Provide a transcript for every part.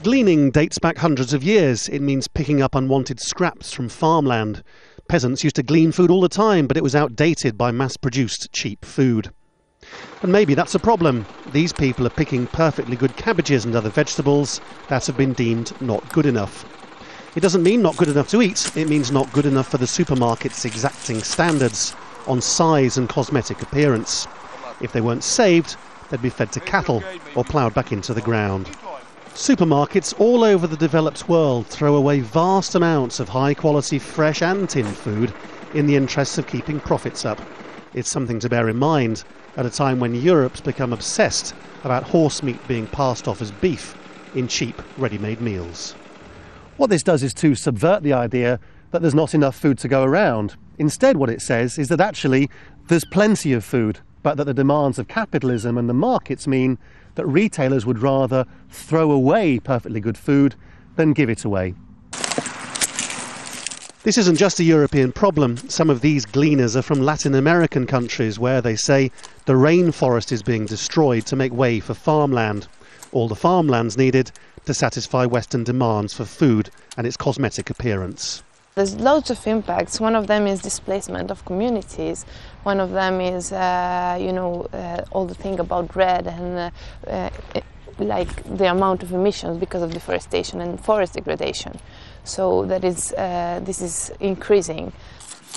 Gleaning dates back hundreds of years. It means picking up unwanted scraps from farmland. Peasants used to glean food all the time, but it was outdated by mass-produced cheap food. And maybe that's a problem. These people are picking perfectly good cabbages and other vegetables that have been deemed not good enough. It doesn't mean not good enough to eat, it means not good enough for the supermarket's exacting standards on size and cosmetic appearance. If they weren't saved, they'd be fed to cattle or ploughed back into the ground. Supermarkets all over the developed world throw away vast amounts of high-quality fresh and tinned food in the interests of keeping profits up. It's something to bear in mind at a time when Europe's become obsessed about horse meat being passed off as beef in cheap, ready-made meals. What this does is to subvert the idea that there's not enough food to go around. Instead, what it says is that actually there's plenty of food, but that the demands of capitalism and the markets mean that retailers would rather throw away perfectly good food than give it away. This isn't just a European problem. Some of these gleaners are from Latin American countries where they say the rainforest is being destroyed to make way for farmland. All the farmland's needed to satisfy Western demands for food and its cosmetic appearance. There's loads of impacts. One of them is displacement of communities. One of them is, all the thing about red and like the amount of emissions because of deforestation and forest degradation. So this is increasing.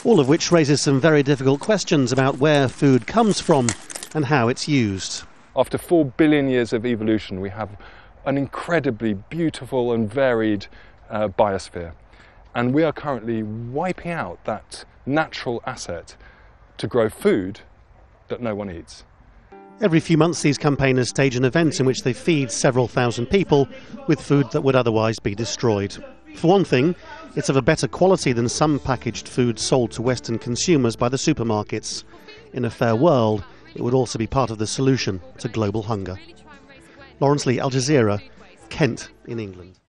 All of which raises some very difficult questions about where food comes from and how it's used. After 4 billion years of evolution, we have an incredibly beautiful and varied biosphere. And we are currently wiping out that natural asset to grow food that no one eats. Every few months these campaigners stage an event in which they feed several thousand people with food that would otherwise be destroyed. For one thing, it's of a better quality than some packaged food sold to Western consumers by the supermarkets. In a fair world, it would also be part of the solution to global hunger. Laurence, Al Jazeera, Kent in England.